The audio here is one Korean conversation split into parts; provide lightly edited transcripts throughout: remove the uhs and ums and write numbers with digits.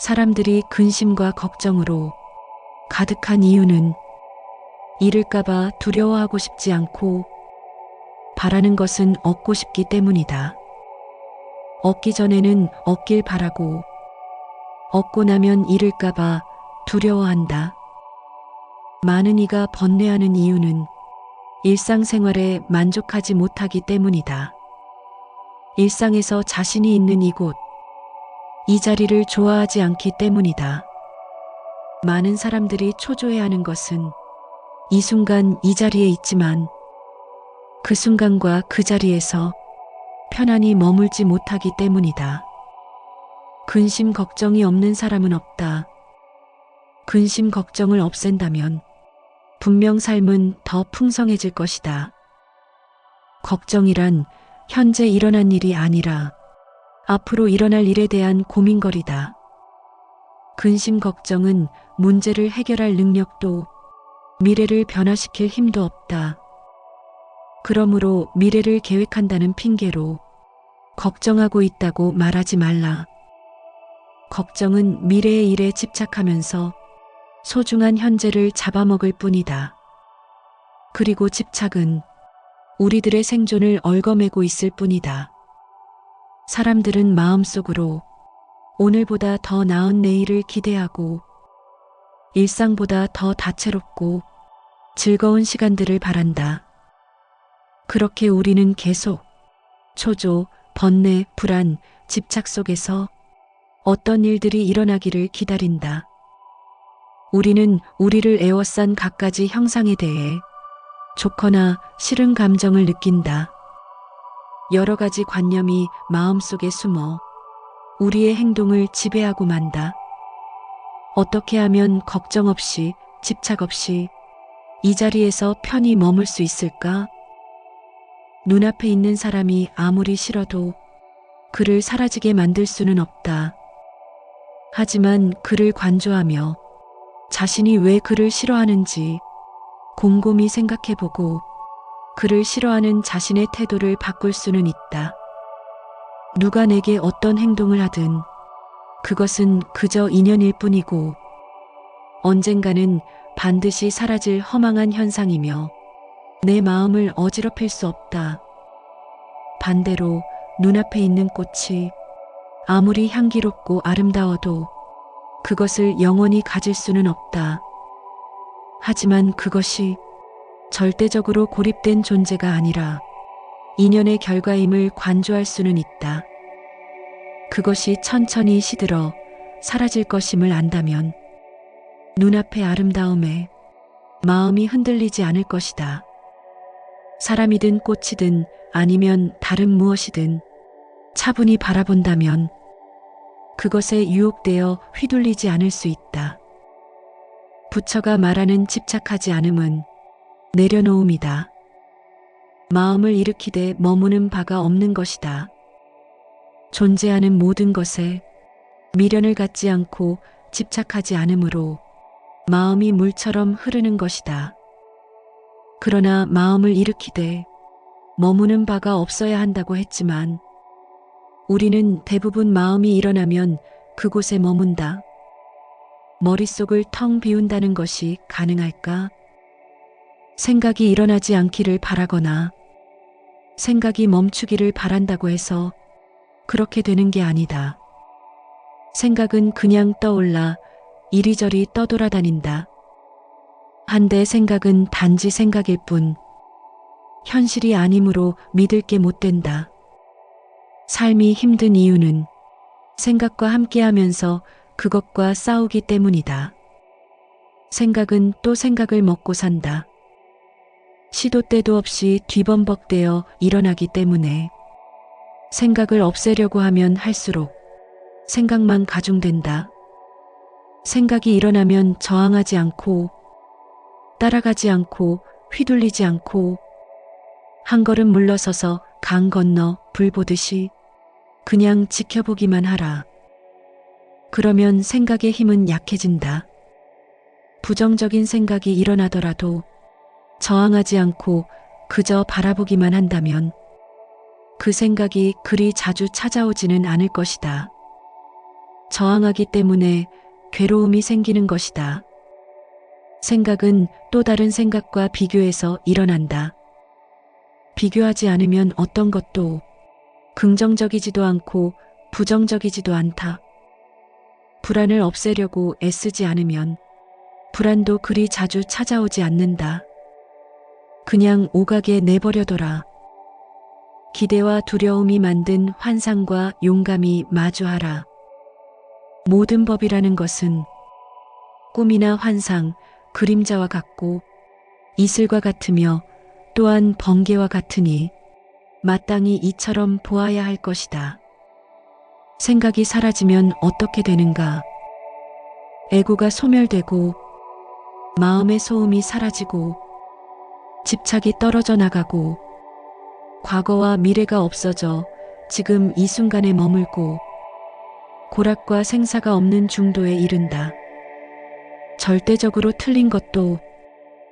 사람들이 근심과 걱정으로 가득한 이유는 잃을까봐 두려워하고 싶지 않고 바라는 것은 얻고 싶기 때문이다. 얻기 전에는 얻길 바라고 얻고 나면 잃을까봐 두려워한다. 많은 이가 번뇌하는 이유는 일상생활에 만족하지 못하기 때문이다. 일상에서 자신이 있는 이곳, 이 자리를 좋아하지 않기 때문이다. 많은 사람들이 초조해하는 것은 이 순간 이 자리에 있지만 그 순간과 그 자리에서 편안히 머물지 못하기 때문이다. 근심 걱정이 없는 사람은 없다. 근심 걱정을 없앤다면 분명 삶은 더 풍성해질 것이다. 걱정이란 현재 일어난 일이 아니라 앞으로 일어날 일에 대한 고민거리다. 근심 걱정은 문제를 해결할 능력도 미래를 변화시킬 힘도 없다. 그러므로 미래를 계획한다는 핑계로 걱정하고 있다고 말하지 말라. 걱정은 미래의 일에 집착하면서 소중한 현재를 잡아먹을 뿐이다. 그리고 집착은 우리들의 생존을 얽어매고 있을 뿐이다. 사람들은 마음속으로 오늘보다 더 나은 내일을 기대하고 일상보다 더 다채롭고 즐거운 시간들을 바란다. 그렇게 우리는 계속 초조, 번뇌, 불안, 집착 속에서 어떤 일들이 일어나기를 기다린다. 우리는 우리를 에워싼 갖가지 형상에 대해 좋거나 싫은 감정을 느낀다. 여러 가지 관념이 마음속에 숨어 우리의 행동을 지배하고 만다. 어떻게 하면 걱정 없이, 집착 없이 이 자리에서 편히 머물 수 있을까? 눈앞에 있는 사람이 아무리 싫어도 그를 사라지게 만들 수는 없다. 하지만 그를 관조하며 자신이 왜 그를 싫어하는지 곰곰이 생각해보고 그를 싫어하는 자신의 태도를 바꿀 수는 있다. 누가 내게 어떤 행동을 하든 그것은 그저 인연일 뿐이고 언젠가는 반드시 사라질 허망한 현상이며 내 마음을 어지럽힐 수 없다. 반대로 눈앞에 있는 꽃이 아무리 향기롭고 아름다워도 그것을 영원히 가질 수는 없다. 하지만 그것이 절대적으로 고립된 존재가 아니라 인연의 결과임을 관조할 수는 있다. 그것이 천천히 시들어 사라질 것임을 안다면 눈앞의 아름다움에 마음이 흔들리지 않을 것이다. 사람이든 꽃이든 아니면 다른 무엇이든 차분히 바라본다면 그것에 유혹되어 휘둘리지 않을 수 있다. 부처가 말하는 집착하지 않음은 내려놓음이다. 마음을 일으키되 머무는 바가 없는 것이다. 존재하는 모든 것에 미련을 갖지 않고 집착하지 않으므로 마음이 물처럼 흐르는 것이다. 그러나 마음을 일으키되 머무는 바가 없어야 한다고 했지만 우리는 대부분 마음이 일어나면 그곳에 머문다. 머릿속을 텅 비운다는 것이 가능할까? 생각이 일어나지 않기를 바라거나 생각이 멈추기를 바란다고 해서 그렇게 되는 게 아니다. 생각은 그냥 떠올라 이리저리 떠돌아다닌다. 한데 생각은 단지 생각일 뿐 현실이 아니므로 믿을 게 못 된다. 삶이 힘든 이유는 생각과 함께하면서 그것과 싸우기 때문이다. 생각은 또 생각을 먹고 산다. 시도 때도 없이 뒤범벅되어 일어나기 때문에 생각을 없애려고 하면 할수록 생각만 가중된다. 생각이 일어나면 저항하지 않고 따라가지 않고 휘둘리지 않고 한 걸음 물러서서 강 건너 불 보듯이 그냥 지켜보기만 하라. 그러면 생각의 힘은 약해진다. 부정적인 생각이 일어나더라도 저항하지 않고 그저 바라보기만 한다면 그 생각이 그리 자주 찾아오지는 않을 것이다. 저항하기 때문에 괴로움이 생기는 것이다. 생각은 또 다른 생각과 비교해서 일어난다. 비교하지 않으면 어떤 것도 긍정적이지도 않고 부정적이지도 않다. 불안을 없애려고 애쓰지 않으면 불안도 그리 자주 찾아오지 않는다. 그냥 오가게 내버려둬라. 기대와 두려움이 만든 환상과 용감히 마주하라. 모든 법이라는 것은 꿈이나 환상, 그림자와 같고 이슬과 같으며 또한 번개와 같으니 마땅히 이처럼 보아야 할 것이다. 생각이 사라지면 어떻게 되는가? 애고가 소멸되고 마음의 소음이 사라지고 집착이 떨어져 나가고 과거와 미래가 없어져 지금 이 순간에 머물고 고락과 생사가 없는 중도에 이른다. 절대적으로 틀린 것도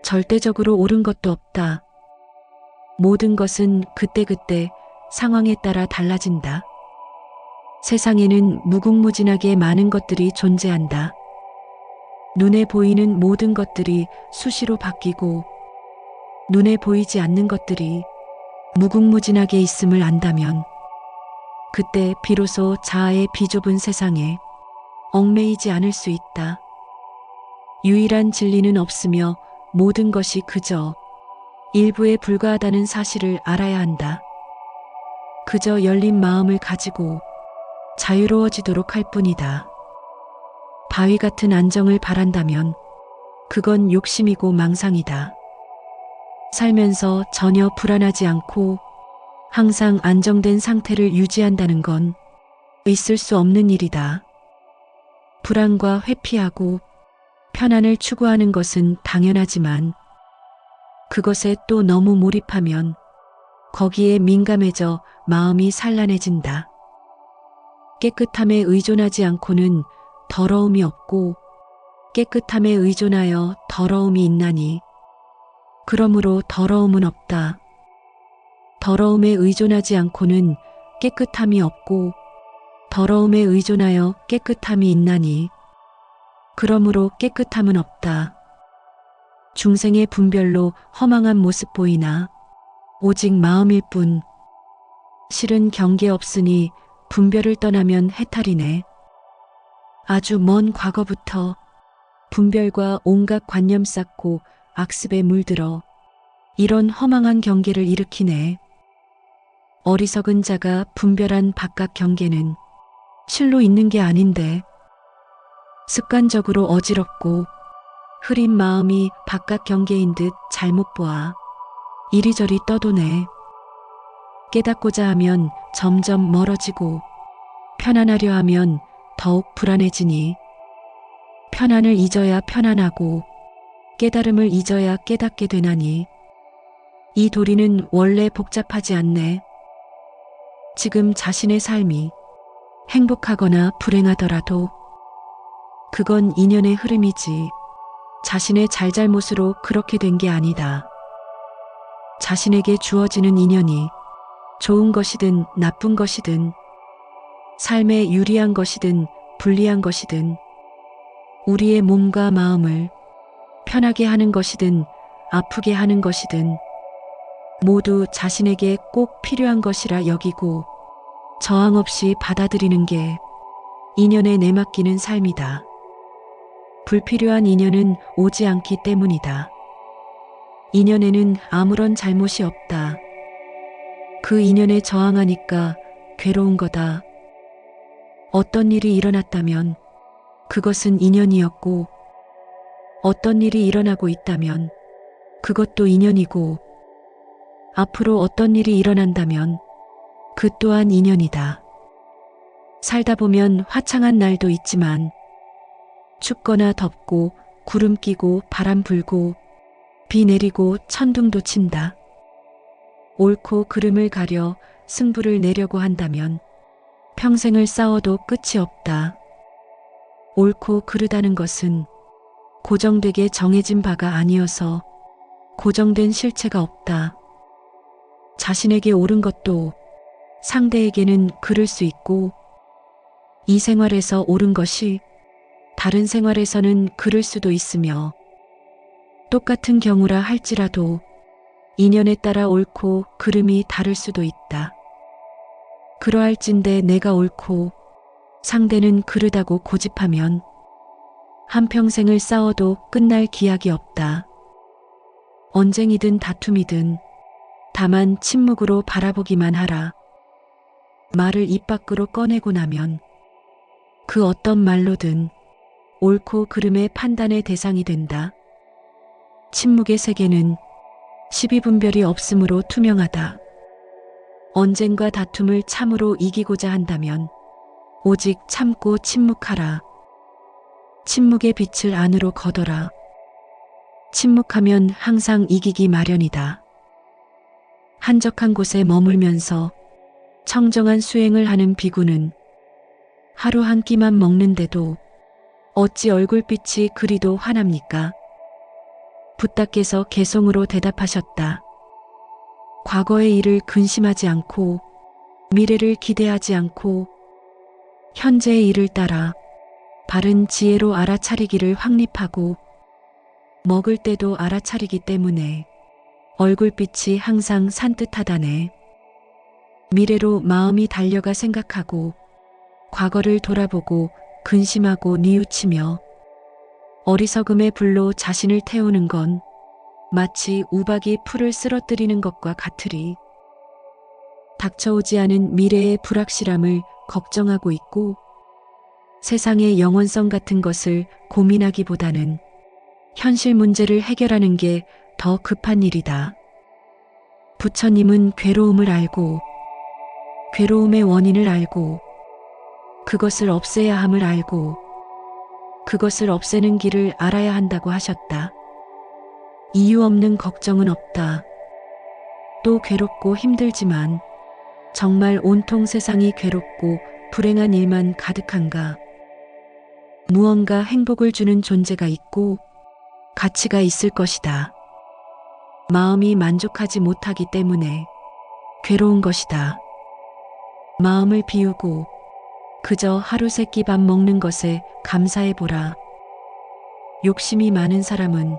절대적으로 옳은 것도 없다. 모든 것은 그때그때 상황에 따라 달라진다. 세상에는 무궁무진하게 많은 것들이 존재한다. 눈에 보이는 모든 것들이 수시로 바뀌고 눈에 보이지 않는 것들이 무궁무진하게 있음을 안다면 그때 비로소 자아의 비좁은 세상에 얽매이지 않을 수 있다. 유일한 진리는 없으며 모든 것이 그저 일부에 불과하다는 사실을 알아야 한다. 그저 열린 마음을 가지고 자유로워지도록 할 뿐이다. 바위 같은 안정을 바란다면 그건 욕심이고 망상이다. 살면서 전혀 불안하지 않고 항상 안정된 상태를 유지한다는 건 있을 수 없는 일이다. 불안과 회피하고 편안을 추구하는 것은 당연하지만 그것에 또 너무 몰입하면 거기에 민감해져 마음이 산란해진다. 깨끗함에 의존하지 않고는 더러움이 없고 깨끗함에 의존하여 더러움이 있나니 그러므로 더러움은 없다. 더러움에 의존하지 않고는 깨끗함이 없고 더러움에 의존하여 깨끗함이 있나니 그러므로 깨끗함은 없다. 중생의 분별로 허망한 모습 보이나 오직 마음일 뿐. 실은 경계 없으니 분별을 떠나면 해탈이네. 아주 먼 과거부터 분별과 온갖 관념 쌓고 악습에 물들어 이런 허망한 경계를 일으키네. 어리석은 자가 분별한 바깥 경계는 실로 있는 게 아닌데 습관적으로 어지럽고 흐린 마음이 바깥 경계인 듯 잘못 보아 이리저리 떠도네. 깨닫고자 하면 점점 멀어지고 편안하려 하면 더욱 불안해지니 편안을 잊어야 편안하고 깨달음을 잊어야 깨닫게 되나니 이 도리는 원래 복잡하지 않네. 지금 자신의 삶이 행복하거나 불행하더라도 그건 인연의 흐름이지 자신의 잘잘못으로 그렇게 된 게 아니다. 자신에게 주어지는 인연이 좋은 것이든 나쁜 것이든 삶에 유리한 것이든 불리한 것이든 우리의 몸과 마음을 편하게 하는 것이든 아프게 하는 것이든 모두 자신에게 꼭 필요한 것이라 여기고 저항 없이 받아들이는 게 인연에 내맡기는 삶이다. 불필요한 인연은 오지 않기 때문이다. 인연에는 아무런 잘못이 없다. 그 인연에 저항하니까 괴로운 거다. 어떤 일이 일어났다면 그것은 인연이었고 어떤 일이 일어나고 있다면 그것도 인연이고 앞으로 어떤 일이 일어난다면 그 또한 인연이다. 살다 보면 화창한 날도 있지만 춥거나 덥고 구름 끼고 바람 불고 비 내리고 천둥도 친다. 옳고 그름을 가려 승부를 내려고 한다면 평생을 싸워도 끝이 없다. 옳고 그르다는 것은 고정되게 정해진 바가 아니어서 고정된 실체가 없다. 자신에게 옳은 것도 상대에게는 그를 수 있고 이 생활에서 옳은 것이 다른 생활에서는 그를 수도 있으며 똑같은 경우라 할지라도 인연에 따라 옳고 그름이 다를 수도 있다. 그러할진대 내가 옳고 상대는 그르다고 고집하면 한평생을 싸워도 끝날 기약이 없다. 언쟁이든 다툼이든 다만 침묵으로 바라보기만 하라. 말을 입 밖으로 꺼내고 나면 그 어떤 말로든 옳고 그름의 판단의 대상이 된다. 침묵의 세계는 시비분별이 없으므로 투명하다. 언쟁과 다툼을 참으로 이기고자 한다면 오직 참고 침묵하라. 침묵의 빛을 안으로 걷어라. 침묵하면 항상 이기기 마련이다. 한적한 곳에 머물면서 청정한 수행을 하는 비구는 하루 한 끼만 먹는데도 어찌 얼굴빛이 그리도 환합니까? 붓다께서 개송으로 대답하셨다. 과거의 일을 근심하지 않고 미래를 기대하지 않고 현재의 일을 따라 바른 지혜로 알아차리기를 확립하고 먹을 때도 알아차리기 때문에 얼굴빛이 항상 산뜻하다네. 미래로 마음이 달려가 생각하고 과거를 돌아보고 근심하고 뉘우치며 어리석음의 불로 자신을 태우는 건 마치 우박이 풀을 쓰러뜨리는 것과 같으리. 닥쳐오지 않은 미래의 불확실함을 걱정하고 있고 세상의 영원성 같은 것을 고민하기보다는 현실 문제를 해결하는 게 더 급한 일이다. 부처님은 괴로움을 알고 괴로움의 원인을 알고 그것을 없애야 함을 알고 그것을 없애는 길을 알아야 한다고 하셨다. 이유 없는 걱정은 없다. 또 괴롭고 힘들지만 정말 온통 세상이 괴롭고 불행한 일만 가득한가? 무언가 행복을 주는 존재가 있고 가치가 있을 것이다. 마음이 만족하지 못하기 때문에 괴로운 것이다. 마음을 비우고 그저 하루 세끼 밥 먹는 것에 감사해보라. 욕심이 많은 사람은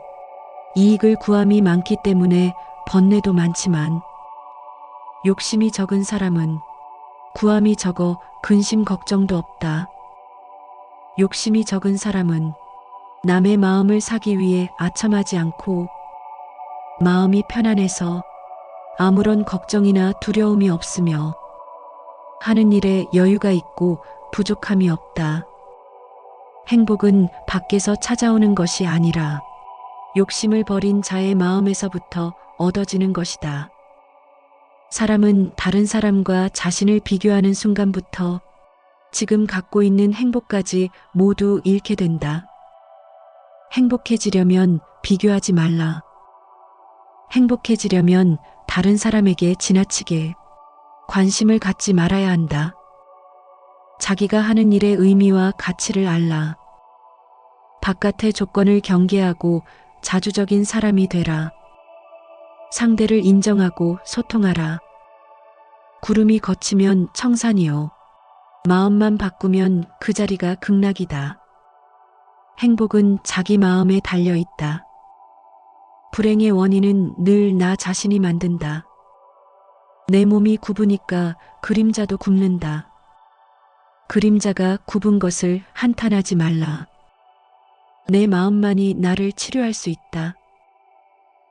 이익을 구함이 많기 때문에 번뇌도 많지만 욕심이 적은 사람은 구함이 적어 근심 걱정도 없다. 욕심이 적은 사람은 남의 마음을 사기 위해 아첨하지 않고 마음이 편안해서 아무런 걱정이나 두려움이 없으며 하는 일에 여유가 있고 부족함이 없다. 행복은 밖에서 찾아오는 것이 아니라 욕심을 버린 자의 마음에서부터 얻어지는 것이다. 사람은 다른 사람과 자신을 비교하는 순간부터 지금 갖고 있는 행복까지 모두 잃게 된다. 행복해지려면 비교하지 말라. 행복해지려면 다른 사람에게 지나치게 관심을 갖지 말아야 한다. 자기가 하는 일의 의미와 가치를 알라. 바깥의 조건을 경계하고 자주적인 사람이 되라. 상대를 인정하고 소통하라. 구름이 걷히면 청산이요. 마음만 바꾸면 그 자리가 극락이다. 행복은 자기 마음에 달려 있다. 불행의 원인은 늘 나 자신이 만든다. 내 몸이 굽으니까 그림자도 굽는다. 그림자가 굽은 것을 한탄하지 말라. 내 마음만이 나를 치료할 수 있다.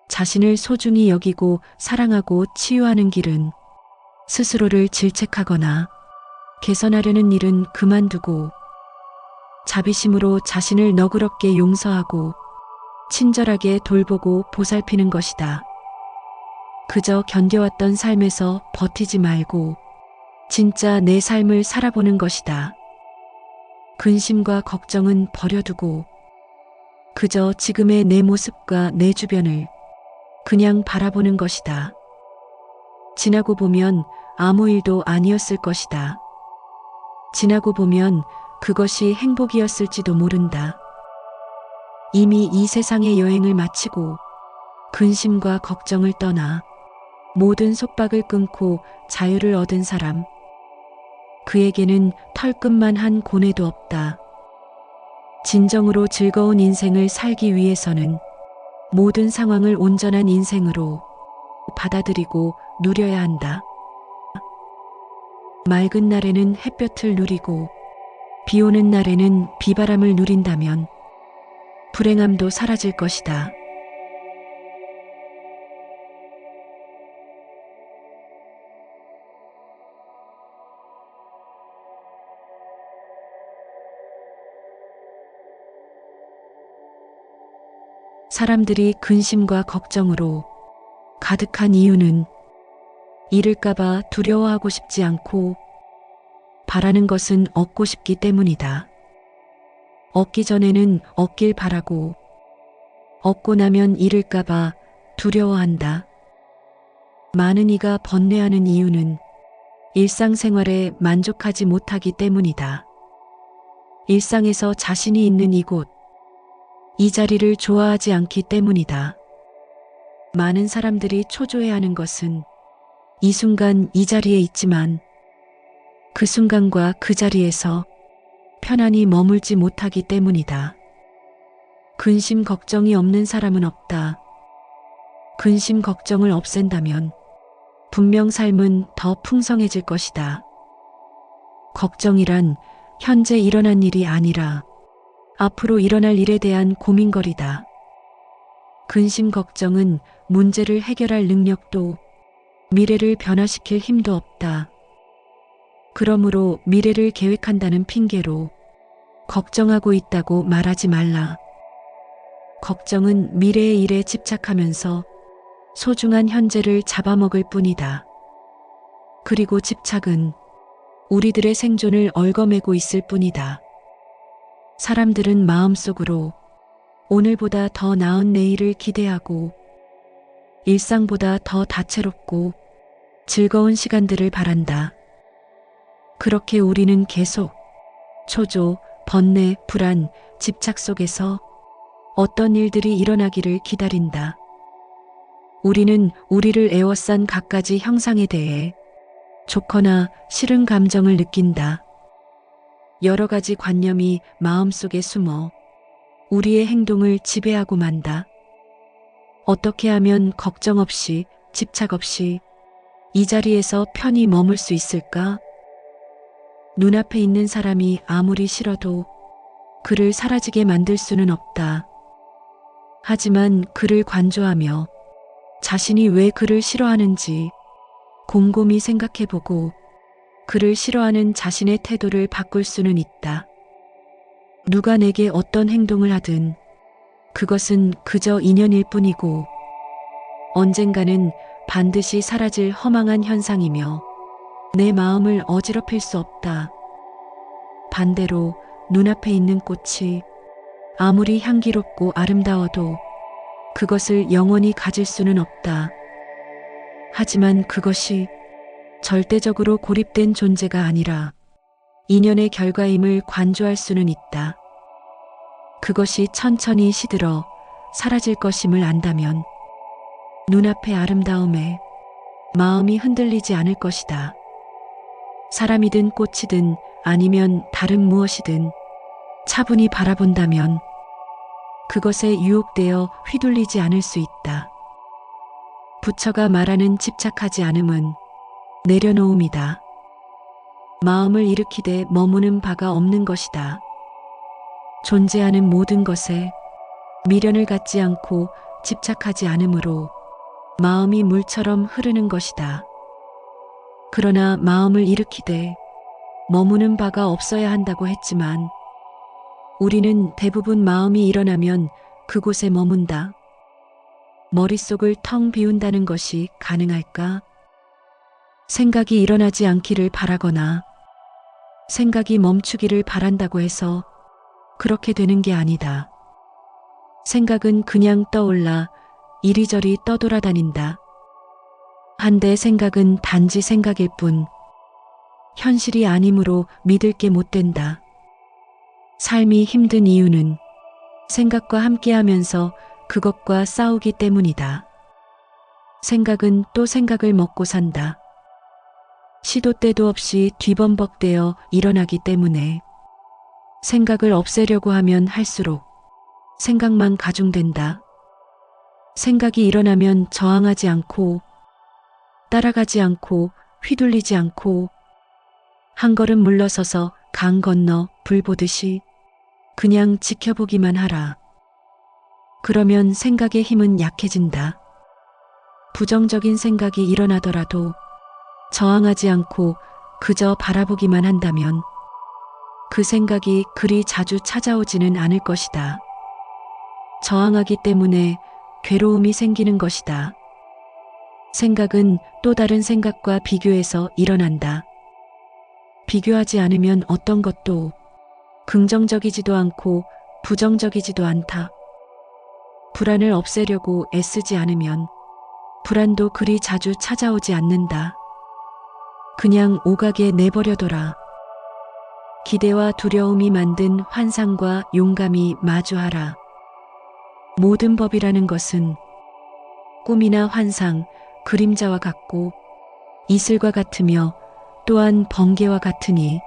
자신을 소중히 여기고 사랑하고 치유하는 길은 스스로를 질책하거나 개선하려는 일은 그만두고 자비심으로 자신을 너그럽게 용서하고 친절하게 돌보고 보살피는 것이다. 그저 견뎌왔던 삶에서 버티지 말고 진짜 내 삶을 살아보는 것이다. 근심과 걱정은 버려두고 그저 지금의 내 모습과 내 주변을 그냥 바라보는 것이다. 지나고 보면 아무 일도 아니었을 것이다. 지나고 보면 그것이 행복이었을지도 모른다. 이미 이 세상의 여행을 마치고 근심과 걱정을 떠나 모든 속박을 끊고 자유를 얻은 사람, 그에게는 털끝만 한 고뇌도 없다. 진정으로 즐거운 인생을 살기 위해서는 모든 상황을 온전한 인생으로 받아들이고 누려야 한다. 맑은 날에는 햇볕을 누리고 비 오는 날에는 비바람을 누린다면 불행함도 사라질 것이다. 사람들이 근심과 걱정으로 가득한 이유는 잃을까봐 두려워하고 싶지 않고 바라는 것은 얻고 싶기 때문이다. 얻기 전에는 얻길 바라고 얻고 나면 잃을까봐 두려워한다. 많은 이가 번뇌하는 이유는 일상생활에 만족하지 못하기 때문이다. 일상에서 자신이 있는 이곳, 이 자리를 좋아하지 않기 때문이다. 많은 사람들이 초조해하는 것은 이 순간 이 자리에 있지만 그 순간과 그 자리에서 편안히 머물지 못하기 때문이다. 근심 걱정이 없는 사람은 없다. 근심 걱정을 없앤다면 분명 삶은 더 풍성해질 것이다. 걱정이란 현재 일어난 일이 아니라 앞으로 일어날 일에 대한 고민거리다. 근심 걱정은 문제를 해결할 능력도 미래를 변화시킬 힘도 없다. 그러므로 미래를 계획한다는 핑계로 걱정하고 있다고 말하지 말라. 걱정은 미래의 일에 집착하면서 소중한 현재를 잡아먹을 뿐이다. 그리고 집착은 우리들의 생존을 얽어매고 있을 뿐이다. 사람들은 마음속으로 오늘보다 더 나은 내일을 기대하고 일상보다 더 다채롭고 즐거운 시간들을 바란다. 그렇게 우리는 계속 초조, 번뇌, 불안, 집착 속에서 어떤 일들이 일어나기를 기다린다. 우리는 우리를 에워싼 갖가지 형상에 대해 좋거나 싫은 감정을 느낀다. 여러 가지 관념이 마음속에 숨어 우리의 행동을 지배하고 만다. 어떻게 하면 걱정 없이, 집착 없이 이 자리에서 편히 머물 수 있을까? 눈앞에 있는 사람이 아무리 싫어도 그를 사라지게 만들 수는 없다. 하지만 그를 관조하며 자신이 왜 그를 싫어하는지 곰곰이 생각해보고 그를 싫어하는 자신의 태도를 바꿀 수는 있다. 누가 내게 어떤 행동을 하든 그것은 그저 인연일 뿐이고 언젠가는 반드시 사라질 허망한 현상이며 내 마음을 어지럽힐 수 없다. 반대로 눈앞에 있는 꽃이 아무리 향기롭고 아름다워도 그것을 영원히 가질 수는 없다. 하지만 그것이 절대적으로 고립된 존재가 아니라 인연의 결과임을 관조할 수는 있다. 그것이 천천히 시들어 사라질 것임을 안다면 눈앞의 아름다움에 마음이 흔들리지 않을 것이다. 사람이든 꽃이든 아니면 다른 무엇이든 차분히 바라본다면 그것에 유혹되어 휘둘리지 않을 수 있다. 부처가 말하는 집착하지 않음은 내려놓음이다. 마음을 일으키되 머무는 바가 없는 것이다. 존재하는 모든 것에 미련을 갖지 않고 집착하지 않으므로 마음이 물처럼 흐르는 것이다. 그러나 마음을 일으키되 머무는 바가 없어야 한다고 했지만 우리는 대부분 마음이 일어나면 그곳에 머문다. 머릿속을 텅 비운다는 것이 가능할까? 생각이 일어나지 않기를 바라거나 생각이 멈추기를 바란다고 해서 그렇게 되는 게 아니다. 생각은 그냥 떠올라 이리저리 떠돌아다닌다. 한데 생각은 단지 생각일 뿐 현실이 아니므로 믿을 게 못 된다. 삶이 힘든 이유는 생각과 함께하면서 그것과 싸우기 때문이다. 생각은 또 생각을 먹고 산다. 시도 때도 없이 뒤범벅되어 일어나기 때문에 생각을 없애려고 하면 할수록 생각만 가중된다. 생각이 일어나면 저항하지 않고 따라가지 않고 휘둘리지 않고 한 걸음 물러서서 강 건너 불 보듯이 그냥 지켜보기만 하라. 그러면 생각의 힘은 약해진다. 부정적인 생각이 일어나더라도 저항하지 않고 그저 바라보기만 한다면 그 생각이 그리 자주 찾아오지는 않을 것이다. 저항하기 때문에 괴로움이 생기는 것이다. 생각은 또 다른 생각과 비교해서 일어난다. 비교하지 않으면 어떤 것도 긍정적이지도 않고 부정적이지도 않다. 불안을 없애려고 애쓰지 않으면 불안도 그리 자주 찾아오지 않는다. 그냥 오가게 내버려둬라. 기대와 두려움이 만든 환상과 용감히 마주하라. 모든 법이라는 것은 꿈이나 환상, 그림자와 같고 이슬과 같으며 또한 번개와 같으니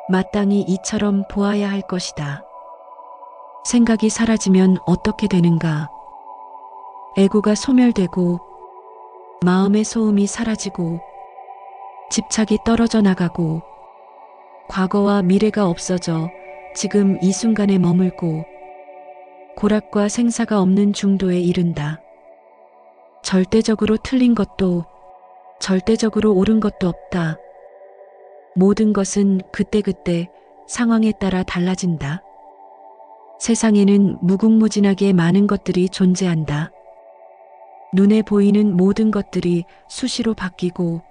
마땅히 이처럼 보아야 할 것이다. 생각이 사라지면 어떻게 되는가? 애고가 소멸되고 마음의 소음이 사라지고 집착이 떨어져 나가고 과거와 미래가 없어져 지금 이 순간에 머물고 고락과 생사가 없는 중도에 이른다. 절대적으로 틀린 것도 절대적으로 옳은 것도 없다. 모든 것은 그때그때 상황에 따라 달라진다. 세상에는 무궁무진하게 많은 것들이 존재한다. 눈에 보이는 모든 것들이 수시로 바뀌고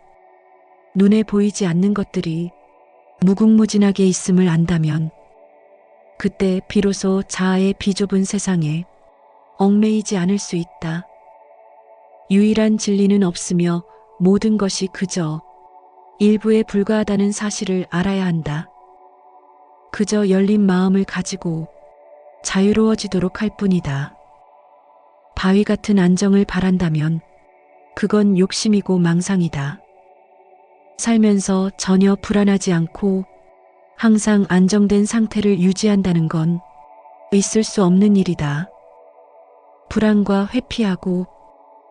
눈에 보이지 않는 것들이 무궁무진하게 있음을 안다면 그때 비로소 자아의 비좁은 세상에 얽매이지 않을 수 있다. 유일한 진리는 없으며 모든 것이 그저 일부에 불과하다는 사실을 알아야 한다. 그저 열린 마음을 가지고 자유로워지도록 할 뿐이다. 바위 같은 안정을 바란다면 그건 욕심이고 망상이다. 살면서 전혀 불안하지 않고 항상 안정된 상태를 유지한다는 건 있을 수 없는 일이다. 불안과 회피하고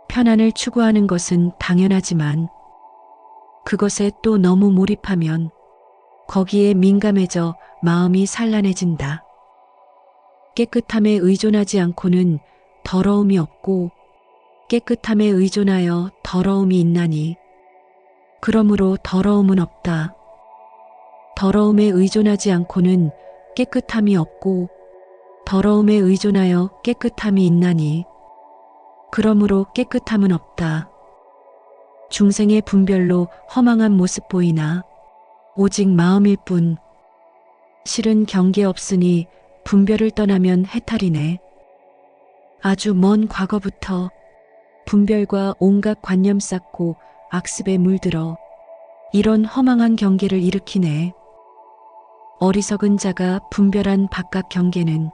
편안을 추구하는 것은 당연하지만 그것에 또 너무 몰입하면 거기에 민감해져 마음이 산란해진다. 깨끗함에 의존하지 않고는 더러움이 없고 깨끗함에 의존하여 더러움이 있나니 그러므로 더러움은 없다. 더러움에 의존하지 않고는 깨끗함이 없고 더러움에 의존하여 깨끗함이 있나니 그러므로 깨끗함은 없다. 중생의 분별로 허망한 모습 보이나 오직 마음일 뿐. 실은 경계 없으니 분별을 떠나면 해탈이네. 아주 먼 과거부터 분별과 온갖 관념 쌓고 악습에 물들어 이런 허망한 경계를 일으키네. 어리석은 자가 분별한 바깥 경계는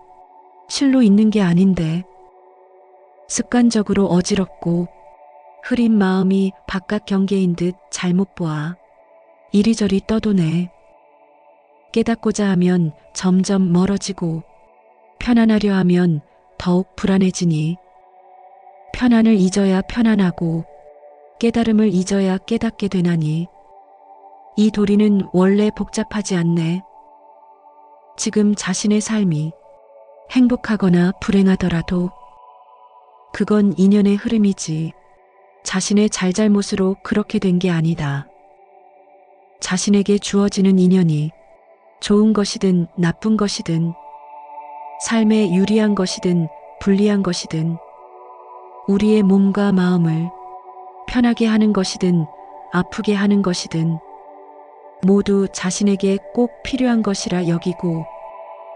실로 있는 게 아닌데 습관적으로 어지럽고 흐린 마음이 바깥 경계인 듯 잘못 보아 이리저리 떠도네. 깨닫고자 하면 점점 멀어지고 편안하려 하면 더욱 불안해지니 편안을 잊어야 편안하고 깨달음을 잊어야 깨닫게 되나니 이 도리는 원래 복잡하지 않네. 지금 자신의 삶이 행복하거나 불행하더라도 그건 인연의 흐름이지 자신의 잘잘못으로 그렇게 된 게 아니다. 자신에게 주어지는 인연이 좋은 것이든 나쁜 것이든 삶에 유리한 것이든 불리한 것이든 우리의 몸과 마음을 편하게 하는 것이든 아프게 하는 것이든 모두 자신에게 꼭 필요한 것이라 여기고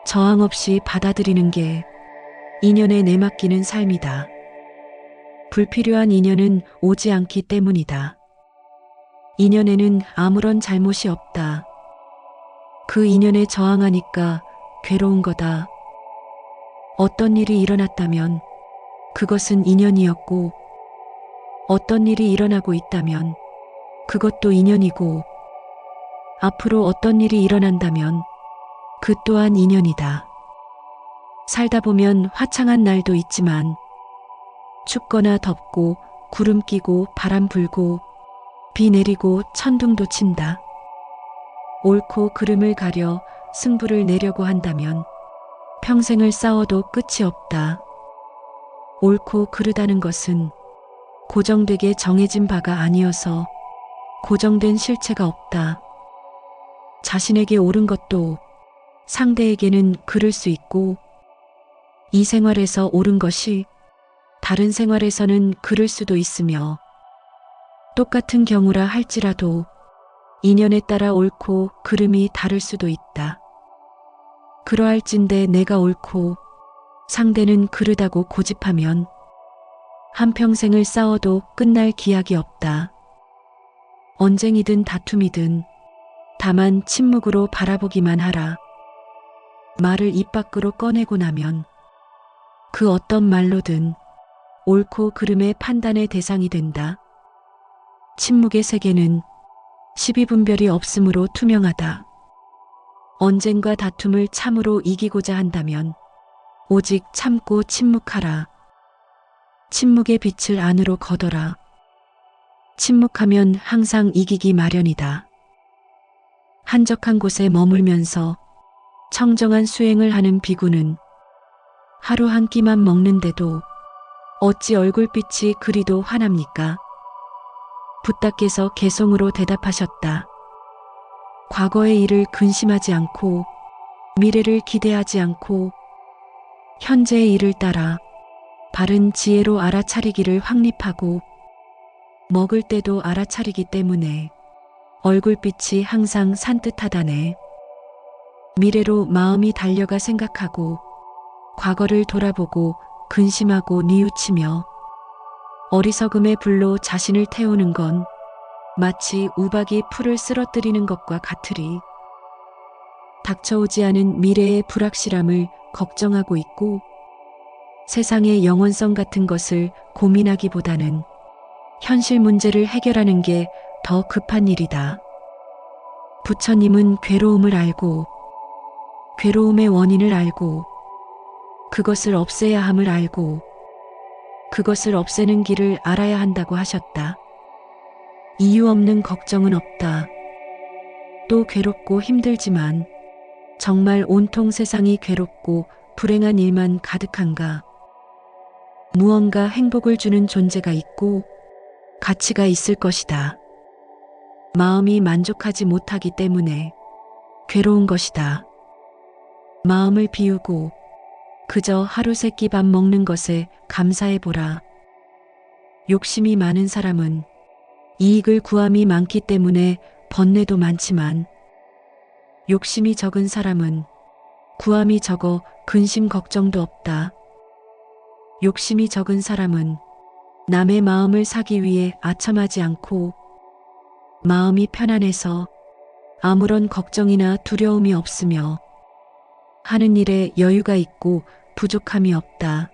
저항 없이 받아들이는 게 인연에 내맡기는 삶이다. 불필요한 인연은 오지 않기 때문이다. 인연에는 아무런 잘못이 없다. 그 인연에 저항하니까 괴로운 거다. 어떤 일이 일어났다면 그것은 인연이었고 어떤 일이 일어나고 있다면 그것도 인연이고 앞으로 어떤 일이 일어난다면 그 또한 인연이다. 살다 보면 화창한 날도 있지만 춥거나 덥고 구름 끼고 바람 불고 비 내리고 천둥도 친다. 옳고 그름을 가려 승부를 내려고 한다면 평생을 싸워도 끝이 없다. 옳고 그르다는 것은 고정되게 정해진 바가 아니어서 고정된 실체가 없다. 자신에게 옳은 것도 상대에게는 그를 수 있고 이 생활에서 옳은 것이 다른 생활에서는 그를 수도 있으며 똑같은 경우라 할지라도 인연에 따라 옳고 그름이 다를 수도 있다. 그러할진대 내가 옳고 상대는 그르다고 고집하면 한평생을 싸워도 끝날 기약이 없다. 언쟁이든 다툼이든 다만 침묵으로 바라보기만 하라. 말을 입 밖으로 꺼내고 나면 그 어떤 말로든 옳고 그름의 판단의 대상이 된다. 침묵의 세계는 시비분별이 없으므로 투명하다. 언쟁과 다툼을 참으로 이기고자 한다면 오직 참고 침묵하라. 침묵의 빛을 안으로 거둬라. 침묵하면 항상 이기기 마련이다. 한적한 곳에 머물면서 청정한 수행을 하는 비구는 하루 한 끼만 먹는데도 어찌 얼굴빛이 그리도 환합니까? 붓다께서 개송으로 대답하셨다. 과거의 일을 근심하지 않고 미래를 기대하지 않고 현재의 일을 따라 바른 지혜로 알아차리기를 확립하고 먹을 때도 알아차리기 때문에 얼굴빛이 항상 산뜻하다네. 미래로 마음이 달려가 생각하고 과거를 돌아보고 근심하고 뉘우치며 어리석음의 불로 자신을 태우는 건 마치 우박이 풀을 쓰러뜨리는 것과 같으리. 닥쳐오지 않은 미래의 불확실함을 걱정하고 있고 세상의 영원성 같은 것을 고민하기보다는 현실 문제를 해결하는 게 더 급한 일이다. 부처님은 괴로움을 알고 괴로움의 원인을 알고 그것을 없애야 함을 알고 그것을 없애는 길을 알아야 한다고 하셨다. 이유 없는 걱정은 없다. 또 괴롭고 힘들지만 정말 온통 세상이 괴롭고 불행한 일만 가득한가? 무언가 행복을 주는 존재가 있고 가치가 있을 것이다. 마음이 만족하지 못하기 때문에 괴로운 것이다. 마음을 비우고 그저 하루 세끼 밥 먹는 것에 감사해보라. 욕심이 많은 사람은 이익을 구함이 많기 때문에 번뇌도 많지만 욕심이 적은 사람은 구함이 적어 근심 걱정도 없다. 욕심이 적은 사람은 남의 마음을 사기 위해 아첨하지 않고 마음이 편안해서 아무런 걱정이나 두려움이 없으며 하는 일에 여유가 있고 부족함이 없다.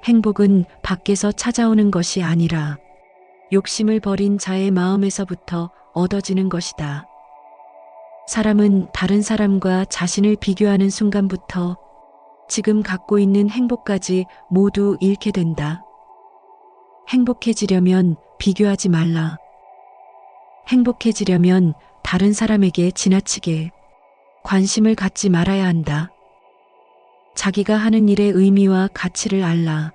행복은 밖에서 찾아오는 것이 아니라 욕심을 버린 자의 마음에서부터 얻어지는 것이다. 사람은 다른 사람과 자신을 비교하는 순간부터 지금 갖고 있는 행복까지 모두 잃게 된다. 행복해지려면 비교하지 말라. 행복해지려면 다른 사람에게 지나치게 관심을 갖지 말아야 한다. 자기가 하는 일의 의미와 가치를 알라.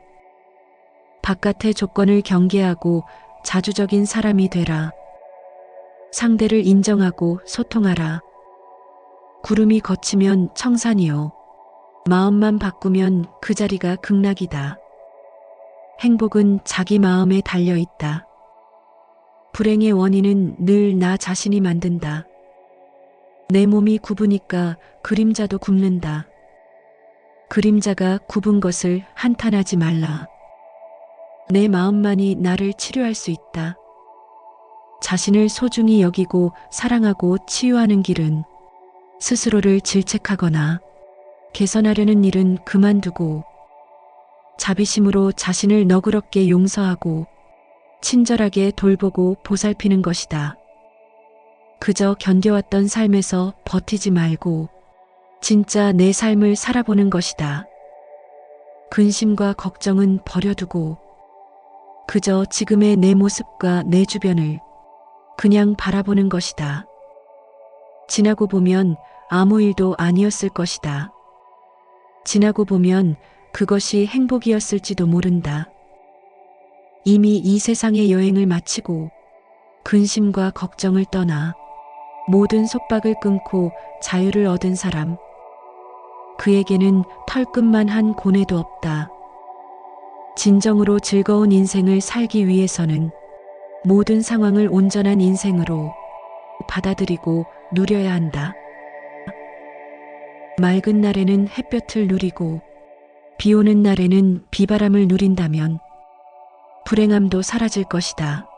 바깥의 조건을 경계하고 자주적인 사람이 되라. 상대를 인정하고 소통하라. 구름이 걷히면 청산이요. 마음만 바꾸면 그 자리가 극락이다. 행복은 자기 마음에 달려 있다. 불행의 원인은 늘 나 자신이 만든다. 내 몸이 굽으니까 그림자도 굽는다. 그림자가 굽은 것을 한탄하지 말라. 내 마음만이 나를 치료할 수 있다. 자신을 소중히 여기고 사랑하고 치유하는 길은 스스로를 질책하거나 개선하려는 일은 그만두고 자비심으로 자신을 너그럽게 용서하고 친절하게 돌보고 보살피는 것이다. 그저 견뎌왔던 삶에서 버티지 말고 진짜 내 삶을 살아보는 것이다. 근심과 걱정은 버려두고 그저 지금의 내 모습과 내 주변을 그냥 바라보는 것이다. 지나고 보면 아무 일도 아니었을 것이다. 지나고 보면 그것이 행복이었을지도 모른다. 이미 이 세상의 여행을 마치고 근심과 걱정을 떠나 모든 속박을 끊고 자유를 얻은 사람. 그에게는 털끝만 한 고뇌도 없다. 진정으로 즐거운 인생을 살기 위해서는 모든 상황을 온전한 인생으로 받아들이고 누려야 한다. 맑은 날에는 햇볕을 누리고 비 오는 날에는 비바람을 누린다면 불행함도 사라질 것이다.